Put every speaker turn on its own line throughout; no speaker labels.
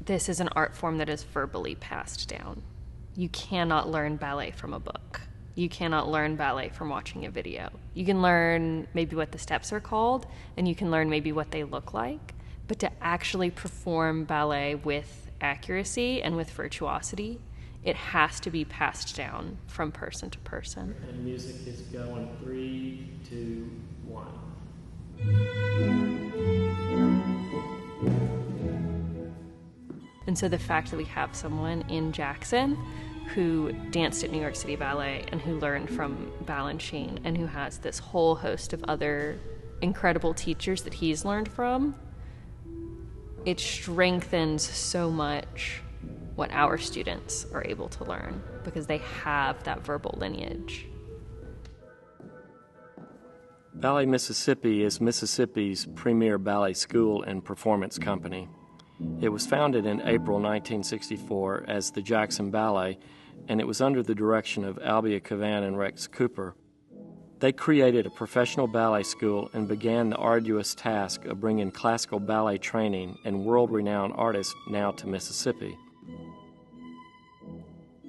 this is an art form that is verbally passed down. You cannot learn ballet from a book. You cannot learn ballet from watching a video. You can learn maybe what the steps are called, and you can learn maybe what they look like, but to actually perform ballet with accuracy and with virtuosity, it has to be passed down from person to person.
And music is going 3, 2, 1.
And so the fact that we have someone in Jackson who danced at New York City Ballet and who learned from Balanchine and who has this whole host of other incredible teachers that he's learned from, it strengthens so much what our students are able to learn because they have that verbal lineage.
Ballet Mississippi is Mississippi's premier ballet school and performance company. It was founded in April 1964 as the Jackson Ballet, and it was under the direction of Albia Cavan and Rex Cooper. They created a professional ballet school and began the arduous task of bringing classical ballet training and world-renowned artists now to Mississippi.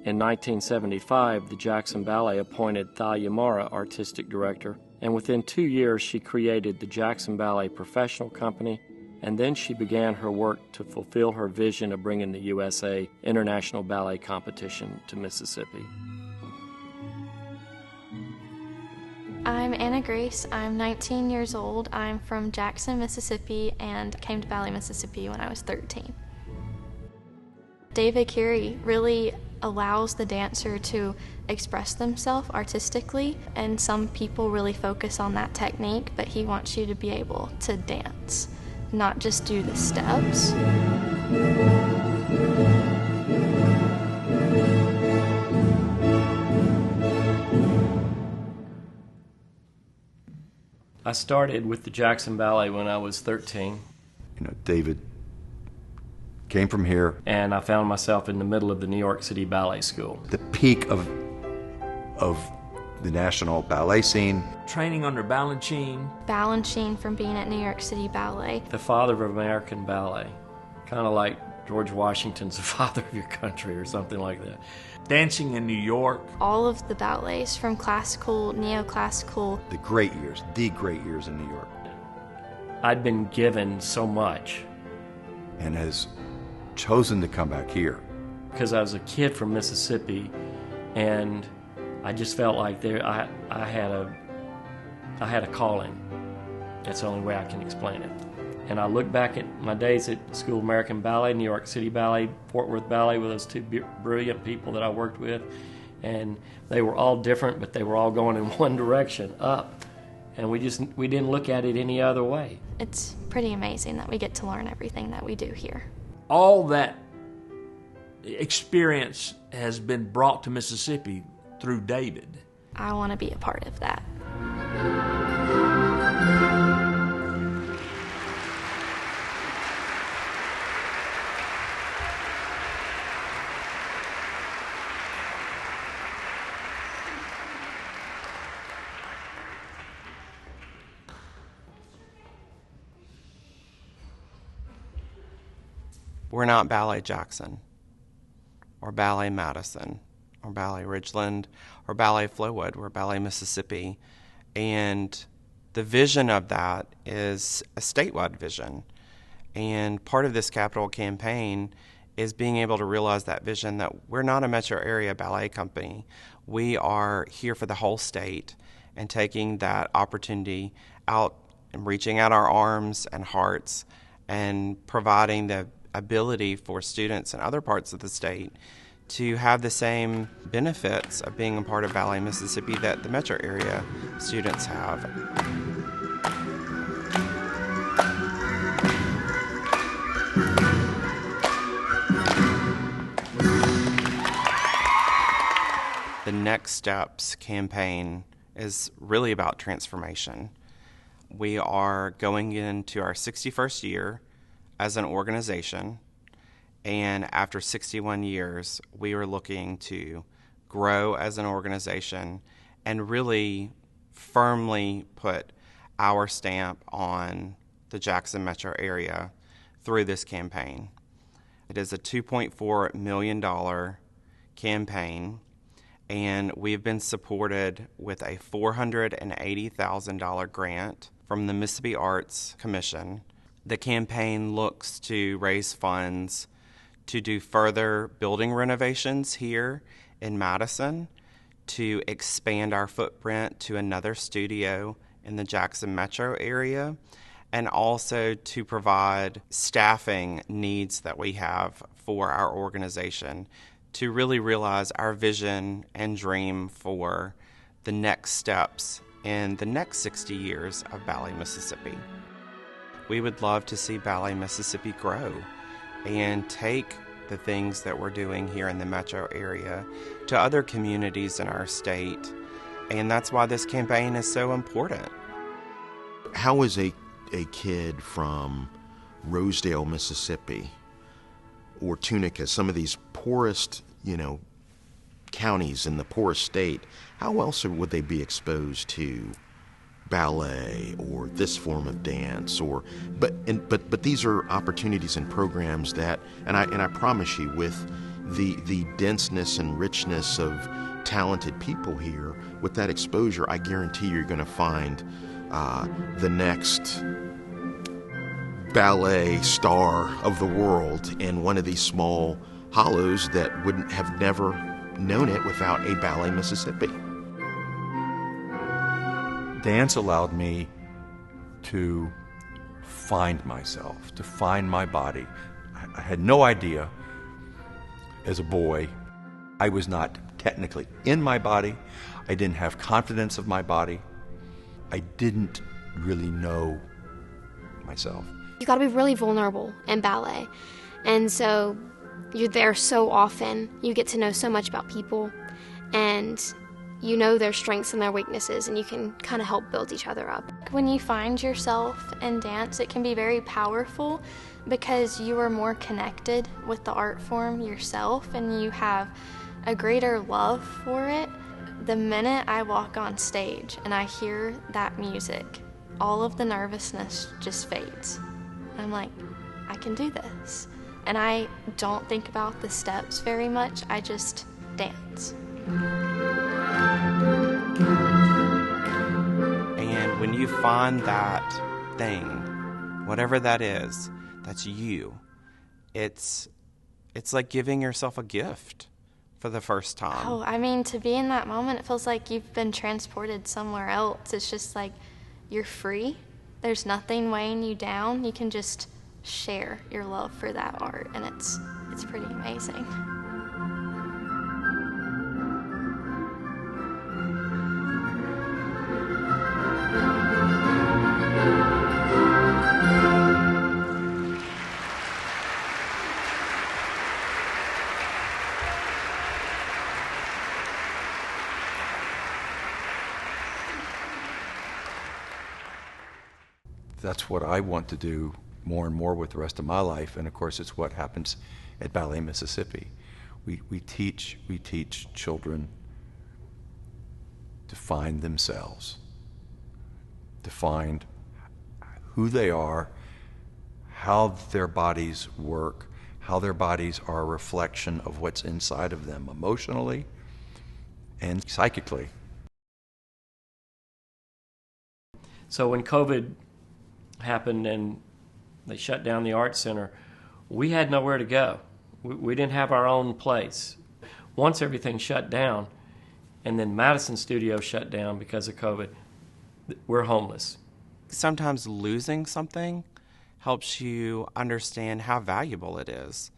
In 1975, the Jackson Ballet appointed Thalia Mara artistic director, and within 2 years she created the Jackson Ballet Professional Company, and then she began her work to fulfill her vision of bringing the USA International Ballet Competition to Mississippi.
I'm Anna Grace. I'm 19 years old. I'm from Jackson, Mississippi, and came to Ballet Mississippi when I was 13. David Carey really allows the dancer to express themselves artistically, and some people really focus on that technique, but he wants you to be able to dance, not just do the steps.
I started with the Jackson Ballet when I was 13.
David came from here.
And I found myself in the middle of the New York City Ballet School.
The peak of the national ballet scene.
Training under Balanchine.
Balanchine from being at New York City Ballet.
The father of American ballet. Kind of like George Washington's the father of your country or something like that.
Dancing in New York.
All of the ballets, from classical, neoclassical.
The great years in New York.
I'd been given so much.
And has chosen to come back here.
Because I was a kid from Mississippi, and I just felt like I had a calling. That's the only way I can explain it. And I look back at my days at School of American Ballet, New York City Ballet, Fort Worth Ballet with those two brilliant people that I worked with, and they were all different, but they were all going in one direction, up. And we didn't look at it any other way.
It's pretty amazing that we get to learn everything that we do here.
All that experience has been brought to Mississippi through David.
I want to be a part of that.
We're not Ballet Jackson, or Ballet Madison, or Ballet Ridgeland, or Ballet Flowood. We're Ballet Mississippi. And the vision of that is a statewide vision. And part of this capital campaign is being able to realize that vision, that we're not a metro area ballet company. We are here for the whole state, and taking that opportunity out and reaching out our arms and hearts and providing the ability for students in other parts of the state to have the same benefits of being a part of Ballet Mississippi that the metro area students have. The Next Steps campaign is really about transformation. We are going into our 61st year as an organization, and after 61 years, we are looking to grow as an organization and really firmly put our stamp on the Jackson metro area through this campaign. It is a $2.4 million campaign, and we've been supported with a $480,000 grant from the Mississippi Arts Commission. The campaign looks to raise funds to do further building renovations here in Madison, to expand our footprint to another studio in the Jackson metro area, and also to provide staffing needs that we have for our organization to really realize our vision and dream for the next steps in the next 60 years of Ballet Mississippi. We would love to see Ballet Mississippi grow and take the things that we're doing here in the metro area to other communities in our state, and that's why this campaign is so important.
How is a kid from Rosedale, Mississippi, or Tunica, some of these poorest, counties in the poorest state, how else would they be exposed to ballet or this form of dance? But these are opportunities and programs that, and I promise you, with the denseness and richness of talented people here, with that exposure, I guarantee you're going to find the next ballet star of the world in one of these small hollows that wouldn't have never known it without a Ballet Mississippi.
Dance allowed me to find myself, to find my body. I had no idea as a boy. I was not technically in my body. I didn't have confidence of my body. I didn't really know myself.
You got to be really vulnerable in ballet. And so you're there so often. You get to know so much about people, and you know their strengths and their weaknesses, and you can kind of help build each other up.
When you find yourself in dance, it can be very powerful because you are more connected with the art form yourself and you have a greater love for it. The minute I walk on stage and I hear that music, all of the nervousness just fades. I'm like, I can do this. And I don't think about the steps very much, I just dance.
And when you find that thing, whatever that is, that's you, it's like giving yourself a gift for the first time.
Oh, I mean, to be in that moment, it feels like you've been transported somewhere else. It's just like you're free. There's nothing weighing you down. You can just share your love for that art, and it's pretty amazing.
That's what I want to do more and more with the rest of my life, and of course it's what happens at Ballet Mississippi. We teach children to find themselves, to find who they are, how their bodies work, how their bodies are a reflection of what's inside of them emotionally and psychically.
So when COVID happened and they shut down the art center, we had nowhere to go. We didn't have our own place. Once everything shut down, and then Madison Studio shut down because of COVID, we're homeless.
Sometimes losing something helps you understand how valuable it is.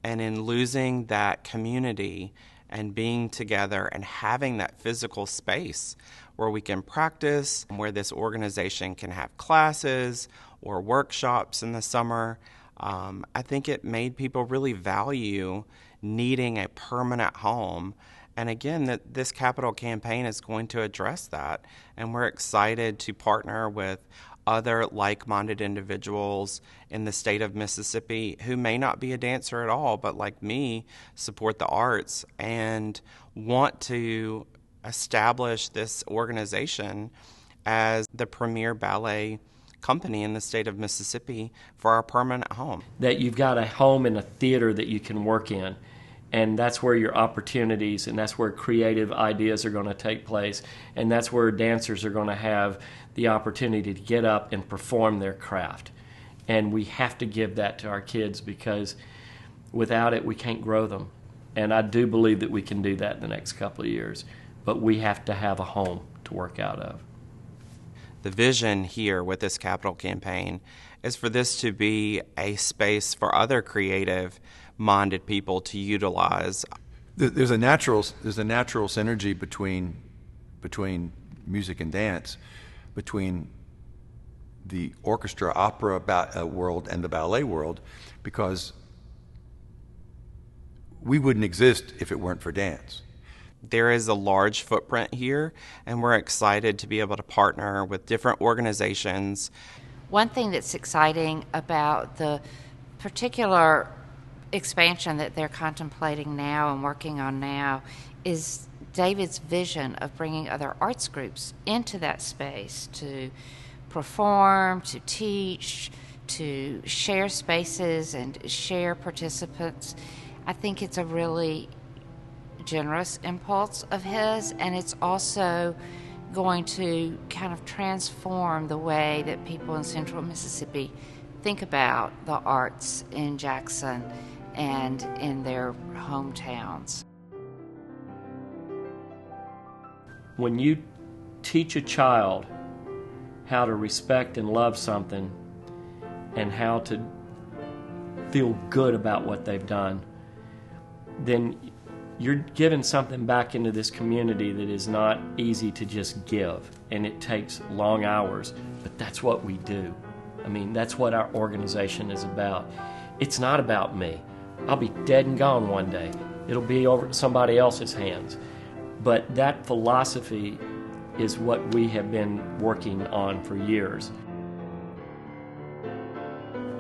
And in losing that community and being together and having that physical space where we can practice, where this organization can have classes or workshops in the summer, I think it made people really value needing a permanent home. And again, this capital campaign is going to address that. And we're excited to partner with other like-minded individuals in the state of Mississippi who may not be a dancer at all, but like me, support the arts and want to establish this organization as the premier ballet company in the state of Mississippi for our permanent home.
That you've got a home and a theater that you can work in. And that's where your opportunities and that's where creative ideas are going to take place. And that's where dancers are going to have the opportunity to get up and perform their craft. And we have to give that to our kids because without it, we can't grow them. And I do believe that we can do that in the next couple of years. But we have to have a home to work out of.
The vision here with this capital campaign is for this to be a space for other creative-minded people to utilize.
There's a natural synergy between music and dance, between the orchestra opera world and the ballet world, because we wouldn't exist if it weren't for dance.
There is a large footprint here, and we're excited to be able to partner with different organizations.
One thing that's exciting about the particular expansion that they're contemplating now and working on now is David's vision of bringing other arts groups into that space to perform, to teach, to share spaces and share participants. I think it's a really generous impulse of his, and it's also going to kind of transform the way that people in central Mississippi think about the arts in Jackson and in their hometowns.
When you teach a child how to respect and love something and how to feel good about what they've done, then you're giving something back into this community that is not easy to just give, and it takes long hours, but that's what we do. I mean, that's what our organization is about. It's not about me. I'll be dead and gone one day. It'll be over somebody else's hands. But that philosophy is what we have been working on for years.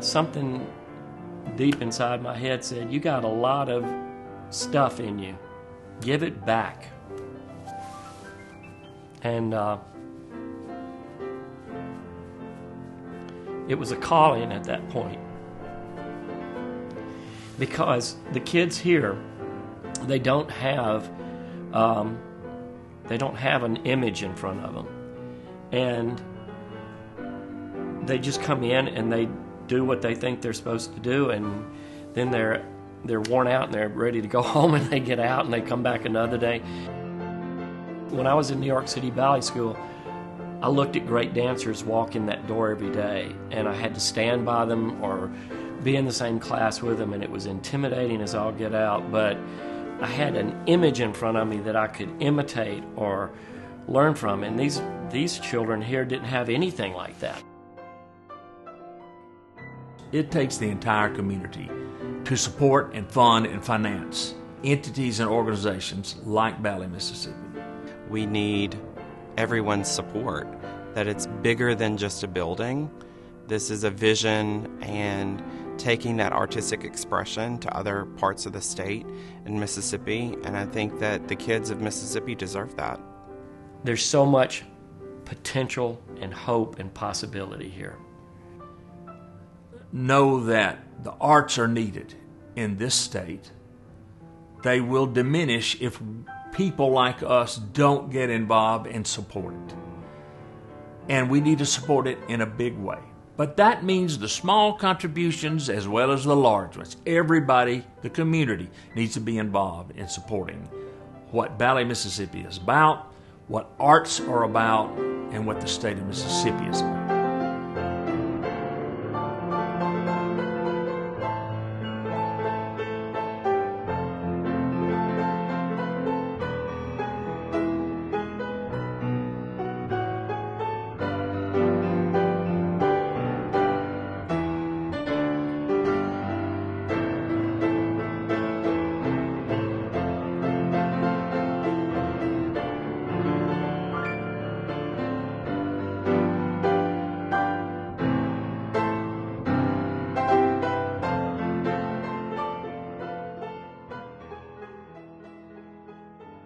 Something deep inside my head said, you got a lot of stuff in you. Give it back. And it was a calling at that point. Because the kids here, they don't have an image in front of them. And they just come in and they do what they think they're supposed to do, and then they're worn out and they're ready to go home, and they get out and they come back another day. When I was in New York City Ballet School, I looked at great dancers walk in that door every day, and I had to stand by them or be in the same class with them, and it was intimidating as all get out, but I had an image in front of me that I could imitate or learn from, and these children here didn't have anything like that.
It takes the entire community to support and fund and finance entities and organizations like Ballet Mississippi.
We need everyone's support, that it's bigger than just a building. This is a vision and taking that artistic expression to other parts of the state in Mississippi, and I think that the kids of Mississippi deserve that.
There's so much potential and hope and possibility here.
Know that the arts are needed in this state. They will diminish if people like us don't get involved and support it. And we need to support it in a big way. But that means the small contributions as well as the large ones. Everybody, the community, needs to be involved in supporting what Ballet Mississippi is about, what arts are about, and what the state of Mississippi is about.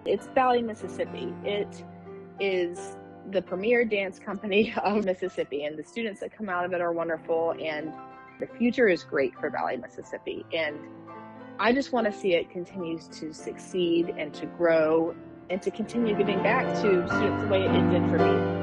It's Ballet Mississippi. It is the premier dance company of Mississippi, and the students that come out of it are wonderful, and the future is great for Ballet Mississippi. And I just want to see it continues to succeed and to grow and to continue giving back to students the way it did for me.